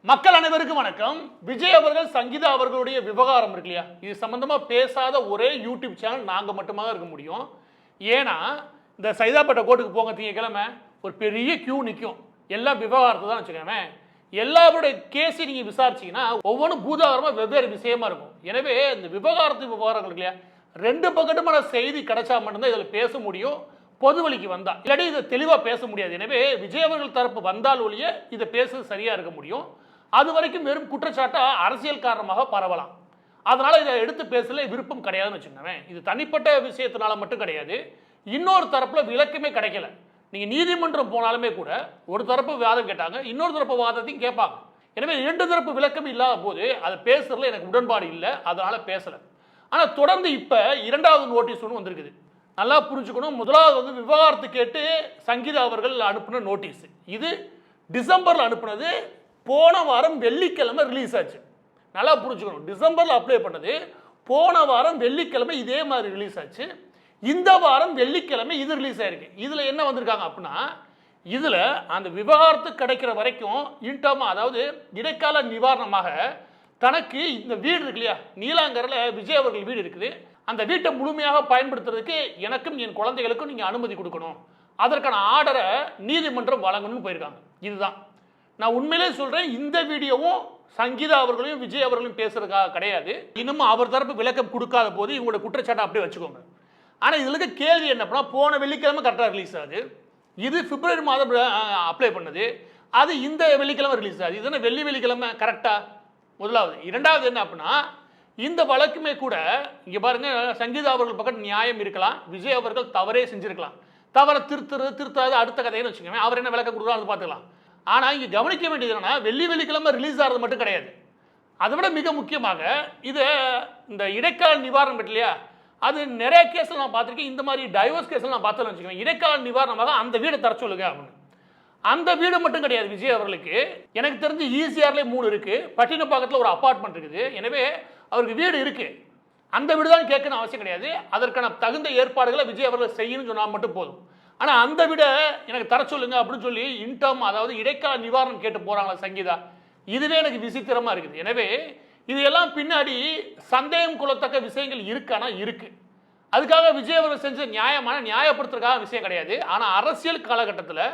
மக்கள் அனைவருக்கும் வணக்கம். விஜய் அவர்கள் சங்கீதா அவர்களுடைய விவகாரம் இருக்கு இல்லையா, இது சம்பந்தமா பேசாத ஒரே யூடியூப் சேனல் நாங்க மட்டுமாக இருக்க முடியும். ஏன்னா இந்த சைதாப்பேட்டை கோர்ட்டுக்கு போங்க திங்கக்கிழமை ஒரு பெரிய கியூ நிற்கும். எல்லா விவகாரத்தை தான் வச்சுக்கோங்க. எல்லாருடைய கேஸை நீங்க விசாரிச்சீங்கன்னா ஒவ்வொன்றும் பூதாகரமா வெவ்வேறு விஷயமா இருக்கும். எனவே இந்த விவகாரங்கள் இருக்கு இல்லையா, ரெண்டு பக்கத்துமான செய்தி கிடைச்சா மட்டும்தான் இதில் பேச முடியும். பொது வழிக்கு வந்தா இல்லாட்டி இதை தெளிவா பேச முடியாது. எனவே விஜய் அவர்கள் தரப்பு வந்தால் ஒழிய இதை பேசுறது சரியா இருக்க முடியும். அது வரைக்கும் வெறும் குற்றச்சாட்டா அரசியல் காரணமாக பரவலாம். அதனால இதை எடுத்து பேசல விருப்பம் கிடையாதுன்னு வச்சுக்கோங்க. இது தனிப்பட்ட விஷயத்தினால மட்டும் கிடையாது. இன்னொரு தரப்புல விளக்கமே கிடைக்கல. நீங்க நீதிமன்றம் போனாலுமே கூட ஒரு தரப்பு வாதம் கேட்டாங்க, இன்னொரு தரப்பு வாதத்தையும் கேட்பாங்க. எனவே இரண்டு தரப்பு விளக்கம் இல்லாத போது அதை பேசுறதுல எனக்கு உடன்பாடு இல்லை, அதனால பேசல. ஆனா தொடர்ந்து இப்ப இரண்டாவது நோட்டீஸ் ஒன்று வந்திருக்குது. நல்லா புரிஞ்சுக்கணும். முதலாவது விவகாரத்தை கேட்டு சங்கீதா அவர்கள் அனுப்பின நோட்டீஸ். இது டிசம்பர்ல அனுப்புனது, போன வாரம் வெள்ளிக்கிழமை ரிலீஸ் ஆச்சு. நல்லா புரிஞ்சுக்கணும். டிசம்பர்ல அப்ளை பண்ணது, போன வாரம் வெள்ளிக்கிழமை இதே மாதிரி ரிலீஸ் ஆச்சு. இந்த வாரம் வெள்ளிக்கிழமை இது ரிலீஸ் ஆயிருக்கு. இதுல என்ன வந்திருக்காங்க அப்படின்னா, இதுல அந்த விவகாரத்து கிடைக்கிற வரைக்கும் இன்டர்மா, அதாவது இடைக்கால நிவாரணமாக தனக்கு இந்த வீடு இருக்கு இல்லையா, நீலாங்கரில் விஜய் அவர்கள் வீடு இருக்குது, அந்த வீட்டை முழுமையாக பயன்படுத்துறதுக்கு எனக்கும் என் குழந்தைகளுக்கும் நீங்க அனுமதி கொடுக்கணும், அதற்கான ஆர்டரை நீதிமன்றம் வழங்கணும்னு போயிருக்காங்க. இதுதான் நான் உண்மையிலே சொல்றேன். இந்த வீடியோவும் சங்கீதா அவர்களையும் விஜய் அவர்களையும் பேசுறதுக்காக கிடையாது. இன்னமும் அவர் தரப்பு விளக்கம் கொடுக்காத போது இவங்களோட குற்றச்சாட்டை அப்படியே வச்சுக்கோங்க. ஆனா இதுல இருக்க கேள்வி என்ன, போன வெள்ளிக்கிழமை கரெக்டா ரிலீஸ் ஆகுது, இது பிப்ரவரி மாதம் அப்ளை பண்ணது, அது இந்த வெள்ளிக்கிழமை ரிலீஸ் ஆகுது. இது வெள்ளிக்கிழமை கரெக்டா? முதலாவது. இரண்டாவது என்ன அப்படின்னா, இந்த வழக்குமே கூட இங்க பாருங்க, சங்கீதா அவர்கள் பக்கம் நியாயம் இருக்கலாம், விஜய் அவர்கள் தவறே செஞ்சிருக்கலாம். தவறை திருத்தாது அடுத்த கதைன்னு வச்சுக்கோங்க. அவர் என்ன விளக்கம் கொடுக்குறோம் அது பார்த்துக்கலாம். ஆனா இங்க கவனிக்க வேண்டியது என்னன்னா, வெள்ளிக்கிழமை ரிலீஸ் ஆகிறது மட்டும் கிடையாது. அதை விட மிக முக்கியமாக இது இந்த இடைக்கால நிவாரணம் இல்லையா, அது நிறைய கேஸ்ல நான் பார்த்திருக்கேன். இந்த மாதிரி டைவர்ஸ் கேஸ்ல நான் பார்த்தேன்னு வச்சுக்கோங்க. இடைக்கால நிவாரணமாக அந்த வீடை தர சொல்லுங்க அப்படின்னு. அந்த வீடு மட்டும் கிடையாது விஜய் அவர்களுக்கு. எனக்கு தெரிஞ்சு ஈசிஆர்ல 3 இருக்கு, பட்டினப்பாக்கத்தில் ஒரு அபார்ட்மெண்ட் இருக்குது. எனவே அவருக்கு வீடு இருக்கு. அந்த வீடு தான் கேட்கணும் அவசியம் கிடையாது. அதற்கான தகுந்த ஏற்பாடுகளை விஜய் அவர்கள் செய்யணும்னு சொன்னால் மட்டும் போதும். ஆனா அந்த விட எனக்கு தர சொல்லுங்க அப்படின்னு சொல்லி இன்டம், அதாவது இடைக்கால நிவாரணம் கேட்டு போறாங்களா சங்கீதா, இதுவே எனக்கு விசித்திரமா இருக்குது. எனவே இதெல்லாம் பின்னாடி சந்தேகம் கொள்ளத்தக்க விஷயங்கள் இருக்கானா இருக்கு. அதுக்காக விஜய் அவர்கள் செஞ்ச நியாயப்படுத்துறதுக்காக விஷயம் கிடையாது. ஆனா அரசியல் காலகட்டத்தில்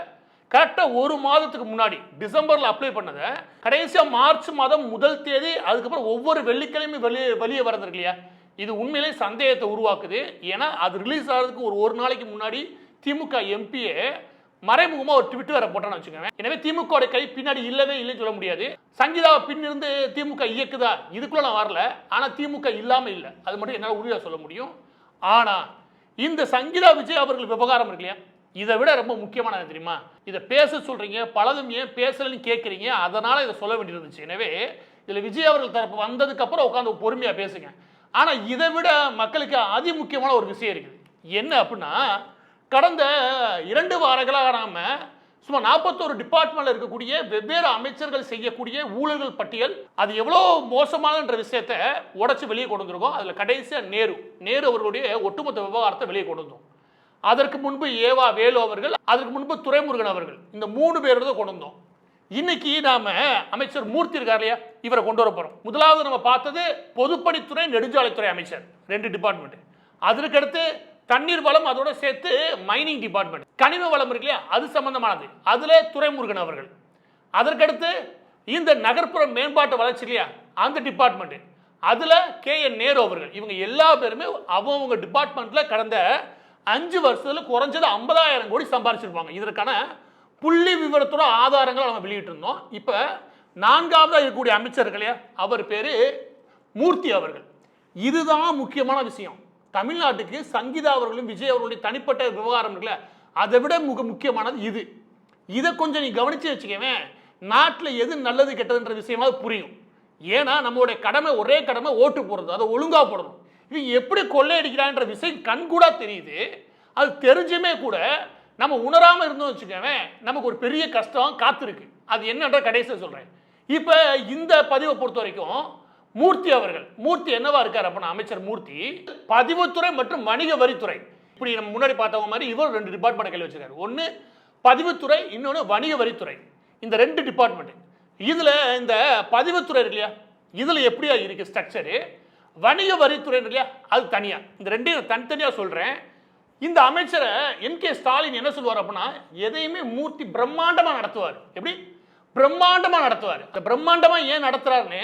கரெக்டா ஒரு மாதத்துக்கு முன்னாடி டிசம்பர்ல அப்ளை பண்ணதை கடைசியா மார்ச் மாதம் 1 தேதி, அதுக்கப்புறம் ஒவ்வொரு வெள்ளிக்கிழமை வெளியே வரது இல்லையா, இது உண்மையிலே சந்தேகத்தை உருவாக்குது. ஏன்னா அது ரிலீஸ் ஆகிறதுக்கு ஒரு நாளைக்கு முன்னாடி திமுக எம்பியே மறைமுகமா ஒரு ட்விட் வேற போட்டான்னு வச்சுக்கோங்க. எனவே திமுக கை பின்னாடி இல்லவே இல்லைன்னு சொல்ல முடியாது. சங்கீதாவை பின்னிருந்து திமுக இயக்குதா, இதுக்குள்ள நான் வரல. ஆனா திமுக இல்லாம இல்லை, அது மட்டும் என்னால் உறுதியாக சொல்ல முடியும். ஆனா இந்த சங்கீதா விஜய் அவர்கள் விவகாரம் இருக்கு இல்லையா, இதை விட ரொம்ப முக்கியமானது தெரியுமா, இதை பேச சொல்றீங்க, பலதும் ஏன் பேசலன்னு கேட்குறீங்க, அதனால இதை சொல்ல வேண்டியிருந்துச்சு. எனவே இதுல விஜய் அவர்கள் தரப்பு வந்ததுக்கு அப்புறம் உட்காந்து பொறுமையா பேசுங்க. ஆனா இதை விட மக்களுக்கு அதி முக்கியமான ஒரு விஷயம் இருக்குது. என்ன அப்படின்னா, கடந்த 2 வாரங்களாக நாம சும்மா 41 டிபார்ட்மெண்ட்ல இருக்கக்கூடிய வெவ்வேறு அமைச்சர்கள் செய்யக்கூடிய ஊழல்கள் பட்டியல், அது எவ்வளவு மோசமானன்ற விஷயத்தை உடைச்சு வெளியே கொண்டு வந்திருக்கோம். அதுல கடைசியா நேரு அவர்களுடைய ஒட்டுமொத்த விவகாரத்தை வெளியே கொண்டு வந்தோம். அதற்கு முன்பு ஏவா வேலு அவர்கள், அதற்கு முன்பு துரைமுருகன் அவர்கள், இந்த 3 பேர் தான் கொண்டு வந்தோம். இன்னைக்கு நாம அமைச்சர் மூர்த்தி இருக்கார் இல்லையா, இவரை கொண்டு வர போறோம். முதலாவது நம்ம பார்த்தது பொதுப்பணித்துறை நெடுஞ்சாலைத்துறை அமைச்சர், 2 டிபார்ட்மெண்ட். அதற்கடுத்து தண்ணீர் வளம், அதோட சேர்த்து மைனிங் டிபார்ட்மெண்ட், கனிம வளம் இருக்கு இல்லையா, அது சம்பந்தமானது, அதுல துரைமுருகன் அவர்கள். அதற்கடுத்து இந்த நகர்ப்புற மேம்பாட்டு வளர்ச்சி இல்லையா, அந்த டிபார்ட்மெண்ட், அதுல KN நேரு அவர்கள். இவங்க எல்லா பேருமே அவங்க டிபார்ட்மெண்ட்ல கடந்த 5 வருஷத்துல குறைஞ்சது 50,000 கோடி சம்பாதிச்சிருப்பாங்க. இதற்கான புள்ளி விவரத்தோட ஆதாரங்களை நம்ம வெளியிட்டு இருந்தோம். இப்ப 4ஆவதா இருக்கக்கூடிய அமைச்சர்கள் இல்லையா, அவர் பேரு மூர்த்தி அவர்கள். இதுதான் முக்கியமான விஷயம். தமிழ்நாட்டுக்கு சங்கீதா அவர்களும் விஜய் அவர்களுடைய தனிப்பட்ட விவகாரம் இருக்குல்ல, அதை விட முக்கியமானது இது. இதை கொஞ்சம் நீ கவனிச்சு வச்சுக்கவேன், நாட்டில் எது நல்லது கெட்டதுன்ற விஷயமா புரியும். ஏன்னா நம்மளுடைய கடமை, ஒரே கடமை ஓட்டு போடுறது, அதை ஒழுங்கா போடணும். இவங்க எப்படி கொள்ளையடிக்கிறான்ற விஷயம் கண்கூடா தெரியுது. அது தெரிஞ்சுமே கூட நம்ம உணராம இருந்தோம் வச்சுக்கவேன், நமக்கு ஒரு பெரிய கஷ்டம் காத்திருக்கு. அது என்னன்ற கடைசியாக சொல்றேன். இப்ப இந்த பதிவை பொறுத்த வரைக்கும் மூர்த்தி அவர்கள், மூர்த்தி என்னவா இருக்காரு அப்படின்னா, அமைச்சர் மூர்த்தி பதிவுத்துறை மற்றும் வணிக வரித்துறை, இப்படி நம்ம முன்னாடி பார்த்தவங்க மாதிரி இவர் 2 டிபார்ட்மெண்ட் கையில் வச்சிருக்காரு. ஒன்னு பதிவுத்துறை, இன்னொன்னு வணிக வரித்துறை. இந்த 2 டிபார்ட்மெண்ட் இதுல இந்த பதிவுத்துறை இருக்கு இல்லையா, இதுல எப்படியா இருக்கு ஸ்ட்ரக்சரு, வணிக வரித்துறை இருக்கு இல்லையா, அது தனியா. இந்த ரெண்டையும் தனித்தனியா சொல்றேன். இந்த அமைச்சரை என்.கே. ஸ்டாலின் என்ன சொல்லுவார் அப்படின்னா, எதையுமே மூர்த்தி பிரம்மாண்டமா நடத்துவார். எப்படி பிரம்மாண்டமா நடத்துவார். இந்த பிரம்மாண்டமா ஏன் நடத்துறாருன்னு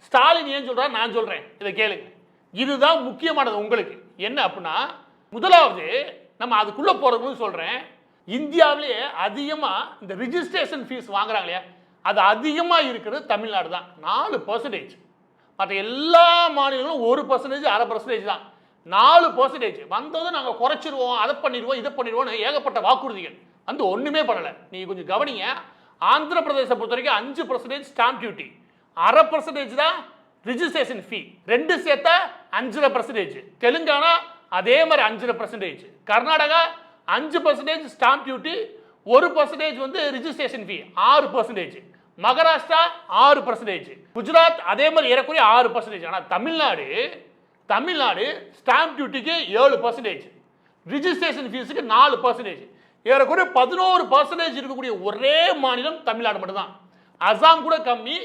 ஸ்டாலின் ஏன் சொல்றாரு நான் சொல்றேன், இதை கேளுங்க. இதுதான் முக்கியமானது உங்களுக்கு. என்ன அப்படின்னா, முதலாவது நம்ம அதுக்குள்ள போறதுன்னு சொல்றேன், இந்தியாவிலேயே அதிகமா இந்த ரிஜிஸ்ட்ரேஷன் ஃபீஸ் வாங்குறாங்க இல்லையா, அது அதிகமா இருக்கிறது தமிழ்நாடு தான், 4%. மற்ற எல்லா மாநிலங்களும் 1%, 1/2% தான். 4% வந்ததும் நாங்கள் குறைச்சிருவோம், அதை பண்ணிடுவோம், இதை பண்ணிடுவோம், ஏகப்பட்ட வாக்குறுதிகள் வந்து ஒண்ணுமே பண்ணல. நீங்க கொஞ்சம் கவனிங்க. ஆந்திர பிரதேசத்தை பொறுத்த வரைக்கும் 5% ஸ்டாம்ப் டியூட்டி, 1/2% தான் ரிஜிஸ்ட்ரேஷன் ஃபீ, 2 சேர்த்தா 5.5%. தெலுங்கானா அதே மாதிரி 5.5%. கர்நாடகா 5% ஸ்டாம்ப் டியூட்டி, 1% வந்து ரிஜிஸ்ட்ரேஷன் ஃபீ, 6%. மகாராஷ்டிரா 6%. குஜராத் அதே மாதிரி ஏறக்குறைய 6%. ஆனால் தமிழ்நாடு ஸ்டாம்ப் டியூட்டிக்கு 7%, ரிஜிஸ்ட்ரேஷன் ஃபீஸுக்கு 4%. ஏறக்குறைய 11% இருக்கக்கூடிய ஒரே மாநிலம் தமிழ்நாடு மட்டும்தான். அசாம் கூட கம்மி,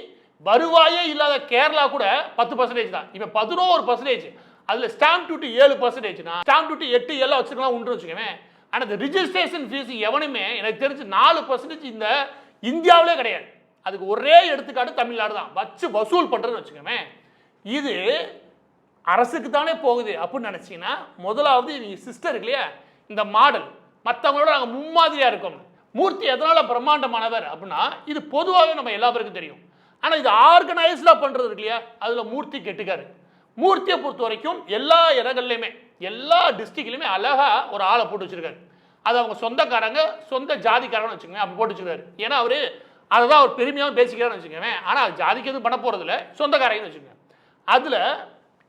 வருவாயே இல்லாத கேரளா கூட 10% தான். இப்போ 11%. அதுல ஸ்டாம்ப் டியூட்டி 7%. ஸ்டாம்ப் டியூட்டி 8, 7 வச்சுக்கலாம் உண்டு வச்சுக்கோங்க. ஆனால் இந்த ரிஜிஸ்ட்ரேஷன் ஃபீஸ் எவனுமே எனக்கு தெரிஞ்சு 4% இந்த இந்தியாவிலே கிடையாது. அதுக்கு ஒரே எடுத்துக்காட்டு தமிழ்நாடு தான், வச்சு வசூல் பண்றதுன்னு வச்சுக்கோங்க. இது அரசுக்கு தானே போகுது அப்படின்னு நினைச்சீங்கன்னா, முதலாவது நீங்க சிஸ்டர் இருக்கு இல்லையா, இந்த மாடல் மற்றவங்களோட நாங்கள் முன்மாதிரியா இருக்கோம். மூர்த்தி எதனால பிரம்மாண்டமானவர் அப்படின்னா, இது பொதுவாகவே நம்ம எல்லா பேருக்கும் தெரியும். ஆனால் இது ஆர்கனைஸ்டா பண்றது இருக்கு இல்லையா, அதுல மூர்த்தி கெட்டுக்காரு. மூர்த்தியை பொறுத்த வரைக்கும் எல்லா இடங்கள்லையுமே, எல்லா டிஸ்ட்ரிக்ட்லையுமே அழகா ஒரு ஆளை போட்டு வச்சிருக்காரு. அது அவங்க சொந்தக்காரங்க, சொந்த ஜாதிக்காரன்னு வச்சுக்கோங்க, அப்படி போட்டு வச்சிருக்காரு. ஏன்னா அவரு அதை தான் அவர் பெருமையாக பேசிக்கிறான்னு வச்சுக்கோங்க. ஆனால் ஜாதிக்கு எதுவும் பண்ண போறது இல்லை, சொந்தக்காரங்கன்னு வச்சுக்கோங்க. அதுல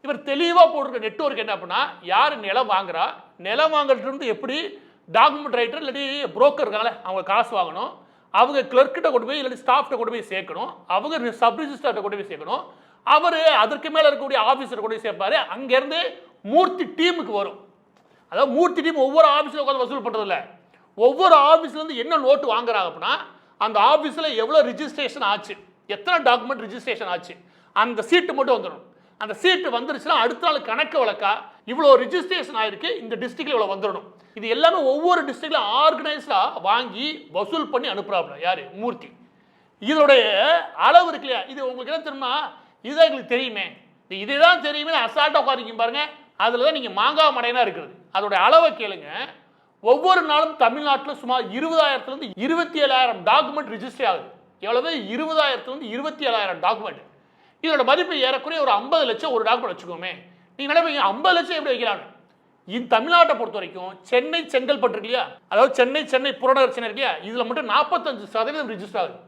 இவர் தெளிவாக போட்டிருக்க நெட்வொர்க் என்ன அப்படின்னா, யார் நிலம் வாங்குறா, நிலம் வாங்குறது எப்படி டாக்குமெண்ட் ரைட்டர் இல்லாட்டி புரோக்கர் இருக்காங்களே அவங்க காசு வாங்கணும், அவங்க கிளர்க்கிட்ட கொண்டு போய் இல்லாட்டி ஸ்டாஃப்ட்ட கொண்டு போய் சேர்க்கணும், அவங்க சப் ரிஜிஸ்டர்ட்ட கொண்டு போய் சேர்க்கணும், அவர் அதற்கு மேலே இருக்கக்கூடிய ஆஃபீஸர் கொண்டு போய் சேர்ப்பாரு. அங்கேருந்து மூர்த்தி டீமுக்கு வரும். அதாவது மூர்த்தி டீம் ஒவ்வொரு ஆஃபீஸில் உட்காந்து வசூல் பண்ணுறது இல்லை, ஒவ்வொரு ஆஃபீஸ்லேருந்து என்ன நோட்டு வாங்குறாங்க அப்படின்னா, அந்த ஆஃபீஸில் எவ்வளோ ரிஜிஸ்ட்ரேஷன் ஆச்சு, எத்தனை டாக்குமெண்ட் ரிஜிஸ்ட்ரேஷன் ஆச்சு, அந்த சீட்டு மட்டும் வந்துடும். அந்த சீட்டு வந்துருச்சுன்னா அடுத்த நாள் கணக்கு வழக்கா இவ்வளோ ரிஜிஸ்ட்ரேஷன் ஆயிருக்கு, இந்த டிஸ்ட்ரிக்ட்ல இவ்வளோ வந்துடணும். இது எல்லாமே ஒவ்வொரு டிஸ்ட்ரிக்ட்ல ஆர்கனைஸ்டா வாங்கி வசூல் பண்ணி அனுப்புறாப்ல யாரு, மூர்த்தி. இதோடைய அளவு இருக்கு இல்லையா, இது உங்களுக்கு என்ன தெரியுமா, இதுதான் எங்களுக்கு தெரியுமே, இதுதான் தெரியுமே அசால்ட்டா உட்காந்துருக்கீங்க பாருங்க. அதுல தான் நீங்க மாங்காய் மடையனா இருக்கிறது. அதோட அளவை கேளுங்க. ஒவ்வொரு நாளும் தமிழ்நாட்டில் சுமார் 20,000 27,000 டாக்குமெண்ட் ரிஜிஸ்டர் ஆகுது. எவ்வளவு? 20,000 27,000 டாக்குமெண்ட். இதோட மதிப்பு ஏறக்குறைய ஒரு 50 லட்சம் ஒரு டாக்குமெண்ட் வச்சுக்கோமே. நீங்க நினைப்பீங்க 50 லட்சம் எப்படி வைக்கிறாங்க? இந்த தமிழ்நாட்டை பொறுத்த வரைக்கும் சென்னை செங்கல்பட்டு இருக்கு இல்லையா, அதாவது சென்னை புறநகர் சென்னை இருக்கு இல்லையா, இதுல மட்டும் 45% ரிஜிஸ்டர் ஆகுது.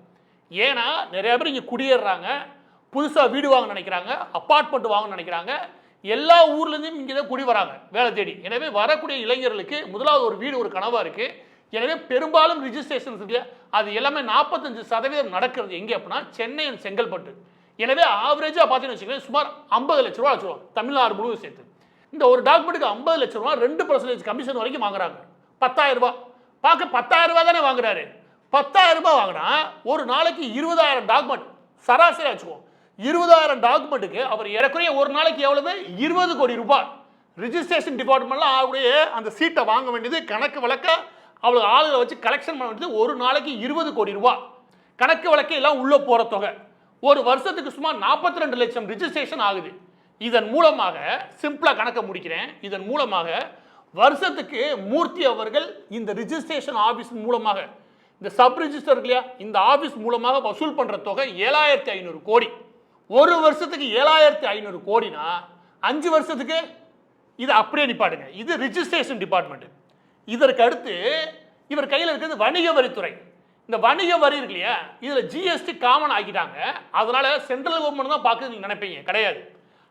ஏன்னா நிறைய பேர் இங்க குடியேறாங்க, புதுசா வீடு வாங்க நினைக்கிறாங்க, அப்பார்ட்மெண்ட் வாங்க நினைக்கிறாங்க, எல்லா ஊர்ல இருந்தும் இங்கே தான் குடி வராங்க வேலை தேடி. எனவே வரக்கூடிய இளைஞர்களுக்கு முதலாவது ஒரு வீடு ஒரு கனவா இருக்கு. எனவே பெரும்பாலும் ரிஜிஸ்ட்ரேஷன் இருக்கு, அது எல்லாமே 45% நடக்கிறது எங்கே அப்படின்னா சென்னை அண்ட் செங்கல்பட்டு. எனவே ஆவரேஜா பார்த்தீங்கன்னு வச்சுக்கோங்க சுமார் 50 லட்ச ரூபா வச்சுருவோம் தமிழ்நாடு முழுவதும் சேர்த்து. இந்த ஒரு டாக்குமெண்ட்டுக்கு 50 லட்ச ரூபா 2% கமிஷன் வரைக்கும் வாங்குறாங்க. 10,000 ரூபாய் பார்க்க 10,000 ரூபாய் தானே வாங்குறாரு. 10,000 ரூபாய் வாங்கினா ஒரு நாளைக்கு 20,000 டாக்குமெண்ட் சராசரியா வச்சுக்குவோம். 20,000 டாக்குமெண்ட்டுக்கு அவர் ஏறக்குறைய ஒரு நாளைக்கு எவ்வளவு? 20 கோடி ரூபாய். ரிஜிஸ்ட்ரேஷன் டிபார்ட்மெண்ட்லாம் அவருடைய அந்த சீட்டை வாங்க வேண்டியது, கணக்கு வழக்க அவ்வளவு ஆளுகளை வச்சு கலெக்ஷன் பண்ண வேண்டியது, ஒரு நாளைக்கு 20 கோடி ரூபாய். கணக்கு வழக்கு எல்லாம் உள்ள போற தொகை ஒரு வருஷத்துக்கு சுமார் 42 லட்சம் ரிஜிஸ்ட்ரேஷன் ஆகுது. இதன் மூலமாக சிம்பிளா கணக்க முடிக்கிறேன், இதன் மூலமாக வருஷத்துக்கு மூர்த்தி அவர்கள் இந்த ரிஜிஸ்ட்ரேஷன் ஆபீஸ் மூலமாக, இந்த சப் ரிஜிஸ்டர் இல்லையா, இந்த ஆபீஸ் மூலமாக வசூல் பண்ற தொகை 7,500 கோடி. ஒரு வருஷத்துக்கு 7,500 கோடினா 5 வருஷத்துக்கு இது அப்படியே நிப்பாடுங்க. இது ரிஜிஸ்ட்ரேஷன் டிபார்ட்மெண்ட். இதற்கு அடுத்து இவர் கையில் இருக்கிறது வணிக வரித்துறை. இந்த வணிக வரி இருக்கு இல்லையா, இதுல ஜிஎஸ்டி காமன் ஆக்கிட்டாங்க. அதனால சென்ட்ரல் கவர்மெண்ட் தான் பார்க்குது நீங்க நினைப்பீங்க, கிடையாது.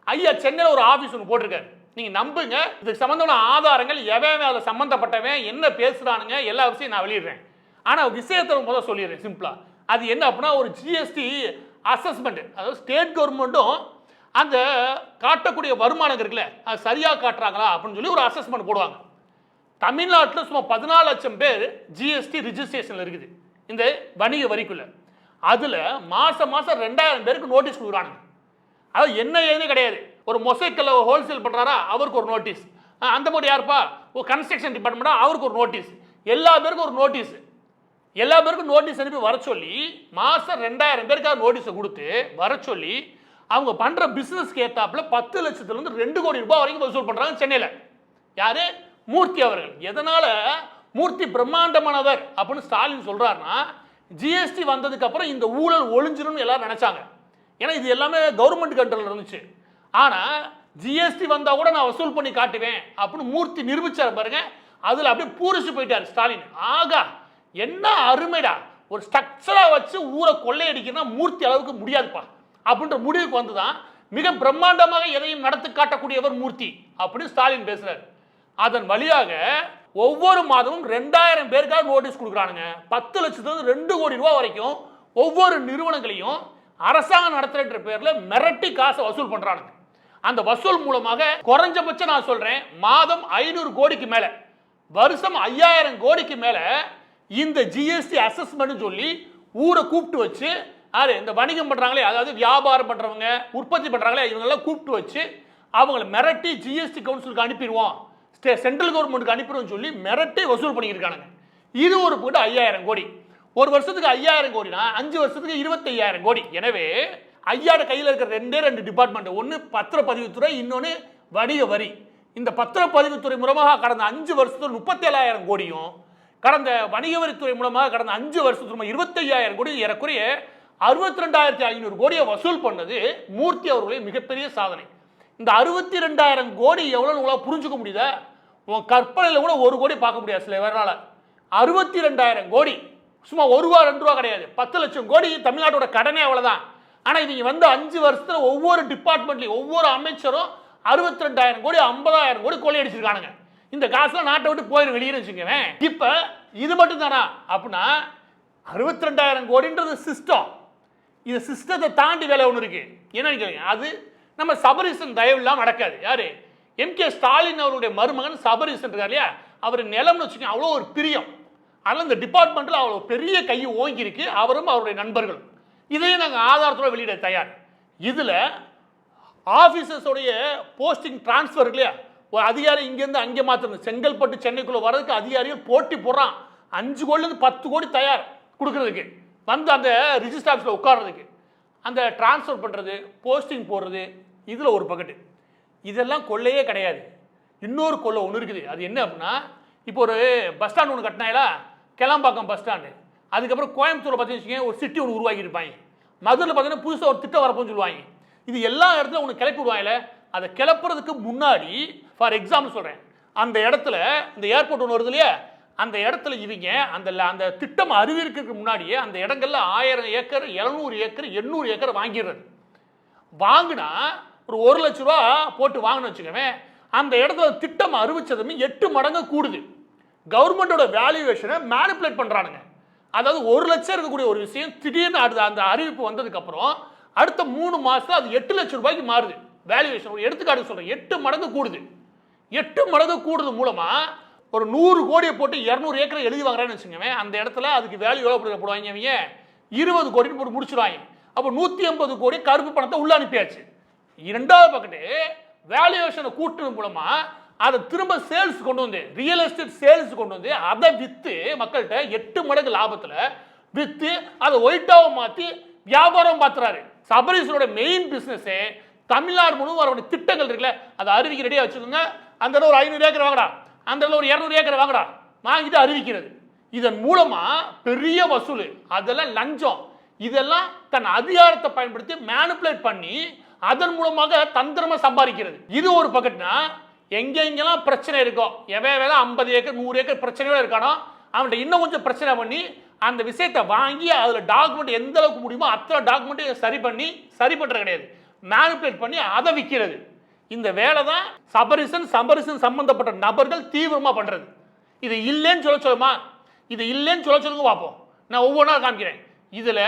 ஐயா சென்னையில் ஒரு ஆபீஸ் ஒன்று போட்டிருக்காரு, நீங்க நம்புங்க. இதுக்கு சம்பந்தமான ஆதாரங்கள் எவன் அதில் சம்பந்தப்பட்டவன் என்ன பேசுறானுங்க எல்லா விஷயம் நான் வெளியிடுறேன். ஆனா விஷயத்தை முதல்ல சொல்லிடுறேன் சிம்பிளா. அது என்ன அப்படின்னா, ஒரு ஜிஎஸ்டி அசஸ்மெண்ட், அதாவது ஸ்டேட் கவர்மெண்ட்டும் அந்த காட்டக்கூடிய வருமானம் இருக்குல்ல அது சரியா காட்டுறாங்களா அப்படின்னு சொல்லி ஒரு அசஸ்மெண்ட் போடுவாங்க. தமிழ்நாட்டில் சும்மா 14 லட்சம் பேர் ஜிஎஸ்டி ரிஜிஸ்ட்ரேஷன்ல இருக்குது இந்த வணிக வரிக்குள்ள. அதுல மாசம் 2000 பேருக்கு நோட்டீஸ் கொடுக்குறானுங்க. அது என்ன ஏதுன்னு கிடையாது. ஒரு மொசைக்கல்ல ஹோல்சேல் பண்றாரா, அவருக்கு ஒரு நோட்டீஸ். அந்த போட்டு யாருப்பா, ஒரு கன்ஸ்ட்ரக்ஷன் டிபார்ட்மெண்டா, அவருக்கு ஒரு நோட்டீஸ். எல்லா பேருக்கும் ஒரு நோட்டீஸ். எல்லா பேருக்கும் நோட்டீஸ் அனுப்பி வர சொல்லி மாசம் 2000 பேருக்காக நோட்டீஸை கொடுத்து வர சொல்லி அவங்க பண்ற பிசினஸ்க்கு ஏத்தாப்புல 10 லட்சத்துல இருந்து 2 கோடி ரூபாய் வரைக்கும் வசூல் பண்றாங்க சென்னையில. யாரு? மூர்த்தி அவர்கள். எதனால மூர்த்தி பிரம்மாண்டமானவர் அப்படின்னு ஸ்டாலின் சொல்றாருன்னா, ஜிஎஸ்டி வந்ததுக்கு அப்புறம் இந்த ஊழல் ஒளிஞ்சிரும்னு எல்லாரும் நினைச்சாங்க. ஏன்னா இது எல்லாமே கவர்மெண்ட் கண்ட்ரோல்ல இருந்துச்சு. ஆனா ஜிஎஸ்டி வந்தா கூட நான் வசூல் பண்ணி காட்டுவேன் அப்படின்னு மூர்த்தி நிரூபிச்சார் பாருங்க. அதுல அப்படியே பூரிச்சு போயிட்டார் ஸ்டாலின். ஆகா, என்ன அருமைடா, ஒரு ஸ்ட்ரக்சரா வச்சு ஊரை கொள்ளையடிக்கணும் மூர்த்தி அளவுக்கு முடியாதுப்பா அப்படின்ற முடிவுக்கு வந்துதான் மிக பிரம்மாண்டமாக எதையும் நடத்தி காட்டக்கூடியவர் மூர்த்தி அப்படின்னு ஸ்டாலின் பேசுறாரு. அதன் வழியாக ஒவ்வொரு மாதமும் 2000 பேருக்காக நோட்டீஸ் கொடுக்குறானுங்க. 10 லட்சத்துல 2 கோடி ரூபாய் வரைக்கும் ஒவ்வொரு நிறுவனங்களையும் அரசாங்கம் நடத்துற பேர்ல மிரட்டி காசை வசூல் பண்றானுங்க. அந்த வசூல் மூலமாக குறைஞ்சபட்சம் நான் சொல்றேன், மாதம் 500 கோடிக்கு மேல, வருஷம் 5000 கோடிக்கு மேல இந்த ஜிஎஸ்டி அசஸ்மெண்ட் சொல்லி ஊரை கூப்பிட்டு வச்சு, இந்த வணிகம் பண்றாங்களே, அதாவது வியாபாரம் பண்றவங்க, உற்பத்தி பண்றாங்களே, இவங்கெல்லாம் கூப்பிட்டு வச்சு அவங்களை மிரட்டி ஜிஎஸ்டி கவுன்சிலுக்கு அனுப்பிடுவோம், சென்ட்ரல் கவர்மெண்ட்டுக்கு அனுப்பிடுவோம் சொல்லி மிரட்டி வசூல் பண்ணியிருக்காங்க. இது ஒரு போட்டு 5000 கோடி. ஒரு வருஷத்துக்கு 5000 கோடினா 5 வருஷத்துக்கு 25000 கோடி. எனவே ஐயாட கையில் இருக்கிற 2 டிபார்ட்மெண்ட், ஒன்று பத்திரப்பதிவுத்துறை, இன்னொன்று வணிக வரி. இந்த பத்திரப்பதிவுத்துறை மூலமாக கடந்த 5 வருஷத்துல 37000 கோடியும், கடந்த வணிக வரித்துறை மூலமாக கடந்த 5 வருஷத்துல 25000 கோடி, ஏறக்குறைய 62500 கோடியை வசூல் பண்ணது மூர்த்தி அவர்களுடைய மிகப்பெரிய சாதனை. இந்த 62000 கோடி எவ்வளவு உங்களால் புரிஞ்சுக்க முடியுதா? உன் கற்பனையில் கூட 1 கோடி பார்க்க முடியாது சில பேரால. 62000 கோடி சும்மா 1 ரூபா 2 ரூபா கிடையாது, 10 லட்சம் கோடி தமிழ்நாட்டோட கடனே அவ்வளவுதான். ஆனா இவங்க வந்து 5 வருஷத்துல ஒவ்வொரு டிபார்ட்மெண்ட்லயும் ஒவ்வொரு அமைச்சரும் 62000 கோடி 50000 கோடி கொள்ளையடிச்சிருக்கானுங்க. இந்த காசுல நாட்டை விட்டு போயிரு வெளியே வச்சுக்கவே. இப்ப இது மட்டும் தானா அப்படின்னா 62000 கோடின்றது சிஸ்டம். இது சிஸ்டத்தை தாண்டி வேலை ஒன்று இருக்கு. என்னன்னு அது நம்ம சபரீசன் தயவு இல்லாம நடக்காது. யாரு? எம்.கே. ஸ்டாலின் அவருடைய மருமகன் சபரீசன் இருக்கார் இல்லையா, அவர் நிலம்னு வச்சுக்கோங்க அவ்வளோ ஒரு பிரியம். அதனால இந்த டிபார்ட்மெண்ட்ல அவ்வளோ பெரிய கையை ஓங்கி இருக்கு, அவரும் அவருடைய நண்பர்கள். இதையும் நாங்கள் ஆதாரத்தோட வெளியிட தயார். இதுல ஆபீசர்ஸோடைய போஸ்டிங் டிரான்ஸ்ஃபர் இருக்கு இல்லையா, ஒரு அதிகாரி இங்கேருந்து அங்கே மாற்றணும், செங்கல்பட்டு சென்னைக்குள்ள வர்றதுக்கு அதிகாரிகள் போட்டி போடுறான். 5 கோடிலேருந்து 10 கோடி தயார் கொடுக்கறதுக்கு, வந்து அந்த ரிஜிஸ்டர் ஆஃபீஸில் உட்கார்றதுக்கு, அந்த டிரான்ஸ்ஃபர் பண்ணுறது, போஸ்டிங் போடுறது, இதில் ஒரு பக்கெட்டு. இதெல்லாம் கொள்ளையே கிடையாது. இன்னொரு கொள்ளை ஒன்று இருக்குது. அது என்ன அப்படின்னா, இப்போ ஒரு பஸ் ஸ்டாண்ட் ஒன்று கட்டினாங்களா, கிளம்பாக்கம் பஸ் ஸ்டாண்டு, அதுக்கப்புறம் கோயம்புத்தூரை பற்றி வச்சுக்கோங்க ஒரு சிட்டி ஒன்று உருவாக்கி இருப்பாங்க, மதுரையில் பார்த்தீங்கன்னா புதுசாக ஒரு திட்டம் வரப்போன்னு சொல்லுவாங்க. இது எல்லா இடத்துல ஒன்று கிளப்பி விடுவாங்கல்ல, அதை கிளப்புறதுக்கு முன்னாடி ஃபார் எக்ஸாம்பிள் சொல்கிறேன், அந்த இடத்துல இந்த ஏர்போர்ட் ஒன்று வருது இல்லையா, அந்த இடத்துல இவங்க அந்த திட்டம் அறிவிக்கிறதுக்கு முன்னாடியே அந்த இடங்கள்ல 1000 ஏக்கர் 700 ஏக்கர் 800 ஏக்கர் வாங்கிடுறது. வாங்கினா ஒரு 1 லட்ச ரூபா போட்டு வாங்கணும்னு வச்சுக்கோங்க, அந்த இடத்துல திட்டம் அறிவிச்சதுமே 8 மடங்கு கூடுது. கவர்மெண்டோட வேல்யூவேஷனை மேனிப்புலேட் பண்றானுங்க. அதாவது 1 லட்சம் இருக்கக்கூடிய ஒரு விஷயம் திடீர்னு அந்த அறிவிப்பு வந்ததுக்கு அப்புறம் அடுத்த 3 மாசத்துல அது 8 லட்சம் ரூபாய்க்கு மாறுது வேல்யூவேஷன். ஒரு எடுத்துக்காட்டு சொல்றேன், 8 மடங்கு கூடுது. 8 மடங்கு கூடுறது மூலமா ஒரு 100 கோடியை போட்டு 200 ஏக்கரை எழுதி வாங்குறான்னு வச்சுக்கோங்க, அந்த இடத்துல அதுக்கு வேல்யூ எவ்வளோ போடுவாங்க, அவங்க 20 கோடின்னு போட்டு முடிச்சிருவாங்க. அப்போ 150 கோடி கருப்பு பணத்தை உள்ள அனுப்பியாச்சு. இரண்டாவது பக்கத்து வேல்யூவேஷனை கூட்டுறது மூலமா அதை திரும்ப சேல்ஸ் கொண்டு வந்து, ரியல் எஸ்டேட் சேல்ஸ் கொண்டு வந்து அதை வித்து மக்கள்கிட்ட 8 மடங்கு லாபத்துல வித்து அதை ஒயிட்டாவை மாத்தி வியாபாரம் பார்த்துறாரு. சபரீசனோட மெயின் பிசினஸ் தமிழ்நாடு முழுவதும் அவருடைய திட்டங்கள் இருக்குல்ல, அதை அறிவிக்க ரெடியா வச்சுக்கோங்க. அந்த ஒரு 500 ஏக்கர் வாங்கடா, அந்த ஒரு 200 ஏக்கர் வாங்கடா, வாங்கிட்டு அறிவிக்கிறது. இதன் மூலமா பெரிய வசூல், அதெல்லாம் லஞ்சம், இதெல்லாம் தன் அதிகாரத்தை பயன்படுத்தி மேனிப்புலேட் பண்ணி அதன் மூலமாக தந்திரமா சம்பாதிக்கிறது. இது ஒரு பக்கெட்னா எங்கெங்கெல்லாம் பிரச்சனை இருக்கோ, எவன் 50 ஏக்கர் 100 ஏக்கர் பிரச்சனையோட இருக்கானோ அவன்கிட்ட இன்னும் கொஞ்சம் பிரச்சனை பண்ணி அந்த விஷயத்தை வாங்கி அதில் டாக்குமெண்ட் எந்த அளவுக்கு முடியுமோ அத்தனை டாக்குமெண்ட்டையும் சரி பண்ணுறது கிடையாது, மேனிப்புலேட் பண்ணி அதை விற்கிறது. இந்த வேலை தான் சபரீசன் சம்பந்தப்பட்ட நபர்கள் தீவிரமாக பண்ணுறது. இது இல்லைன்னு சொல்லுமா, இது இல்லைன்னு சொல்லுங்க பார்ப்போம். நான் ஒவ்வொன்றா காமிக்கிறேன். இதில்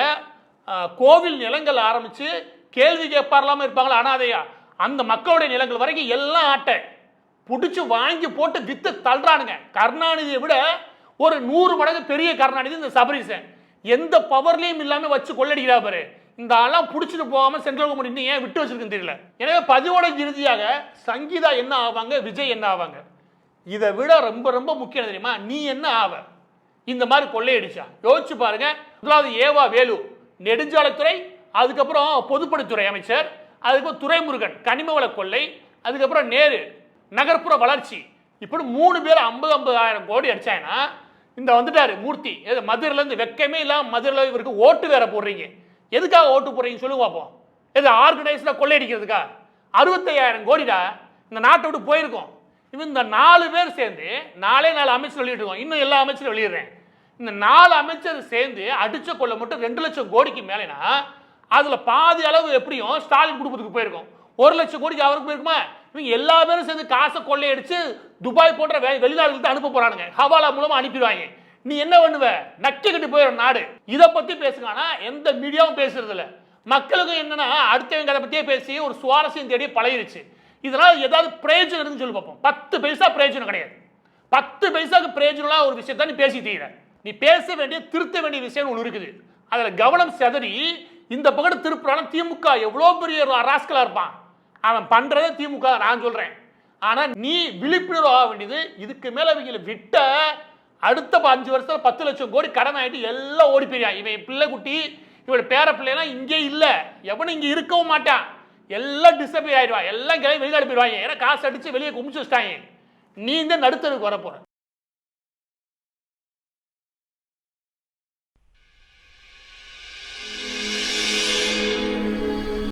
கோவில் நிலங்கள் ஆரம்பித்து கேள்வி கேட்பாரலாமல் இருப்பாங்களா அனாதையா, அந்த மக்களுடைய நிலங்கள் வரைக்கும் எல்லாம் ஆட்டை பிடிச்சி வாங்கி போட்டு வித்து தள்ளுறானுங்க. கருணாநிதியை விட ஒரு 100 மடங்கு பெரிய கருணாநிதி இந்த சபரீசன். எந்த பவர்லயும் இல்லாம வச்சு கொள்ளடிக்கிறா பாரு. இந்த ஆளாம் புடிச்சிட்டு போகாம சென்ட்ரல் கவர்மெண்ட் ஏன் விட்டு வச்சிருக்குன்னு தெரியல. எனவே பதிவோட இறுதியாக சங்கீதா என்ன ஆவாங்க, விஜய் என்ன ஆவாங்க, இதை விட ரொம்ப ரொம்ப முக்கியம் தெரியுமா, நீ என்ன ஆவ இந்த மாதிரி கொள்ளையடிச்சா? யோசிச்சு பாருங்க. முதலாவது ஏவா வேலு நெடுஞ்சாலைத்துறை, அதுக்கப்புறம் பொதுப்பணித்துறை அமைச்சர், அதுக்கப்புறம் துரைமுருகன் கனிமவள கொள்ளை, அதுக்கப்புறம் நேரு நகர்ப்புற வளர்ச்சி, இப்படி 3 பேர் 50,000 கோடி அடிச்சாங்கன்னா இந்த வந்துட்டாரு மூர்த்தி. மதுரையில இருந்து வெக்கமே இல்லாம மதுரையில் இவருக்கு ஓட்டு வேற போடுறீங்க. எதுக்காக ஓட்டு போடுறீங்க சொல்லுங்க பார்ப்போம். எது ஆர்கனைஸ்டா கொள்ளையடிக்கிறதுக்கா? 65,000 கோடிடா இந்த நாட்டை விட்டு போயிருக்கோம். இவன் இந்த 4 பேர் சேர்ந்து 4 அமைச்சர் வெளியிட்டிருக்கோம். இன்னும் எல்லா அமைச்சரும் வெளியிடுறேன். இந்த 4 அமைச்சர் சேர்ந்து அடிச்ச கொள்ள மட்டும் 2 லட்சம் கோடிக்கு மேலேனா அதுல பாதி அளவு எப்படியும் ஸ்டாலின் குடும்பத்துக்கு போயிருக்கும். 1 லட்சம் கோடிக்கு அவருக்கு போயிருக்குமா? இவங்க எல்லா பேரும் சேர்ந்து காசை கொள்ளையடிச்சு துபாய் போன்ற வெளிநாடுகளுக்கு அனுப்ப போறானுங்க. ஹவாலா மூலமா அனுப்பிடுவாங்க. நீ என்ன பண்ணுவ? நக்கி கட்டி போயிடும் நாடு. இதை பத்தி பேசுங்கன்னா எந்த மீடியாவும் பேசுறது இல்ல. மக்களுக்கும் என்னன்னா அடுத்தவங்க அதை பத்தியே பேசி ஒரு சுவாரஸ்யம் தேடி பழகிருச்சு. இதனால ஏதாவது பிரயோஜனம் இருக்குன்னு சொல்லி பார்ப்போம். 10 பைசா பிரயோஜனம் கிடையாது. 10 பைசாக்கு பிரயோஜனம் ஒரு விஷயத்த நீ பேசி தீர. நீ பேச வேண்டிய திருத்த வேண்டிய விஷயம் ஒன்று இருக்குது. அதுல கவனம் செதறி இந்த பக்கம் திருப்புறான திமுக எவ்வளவு பெரிய ராஸ்கலா இருப்பான். அவன் பண்றதே திமுக நான் சொல்றேன். ஆனா நீ விழிப்புணர்வு ஆக வேண்டியது. இதுக்கு மேல இவங்களை விட்ட அடுத்த 5 வருஷத்துல 10 லட்சம் கோடி கடன் ஆயிட்டு எல்லாம் ஓடி போயிடுவான். இவன் பிள்ளை குட்டி இவன் பேர பிள்ளைலாம் இங்கே இல்ல, எவனும் இங்க இருக்கவும் மாட்டான். எல்லாம் டிஸ்டர்ப் ஆயிடுவான். எல்லாம் கிளம்பி வெளிநாடு போயிடுவாங்க. ஏன்னா காசு அடிச்சு வெளியே குமிச்சு வச்சிட்டாங்க. நீ இந்த நடுத்தருக்கு வர போற.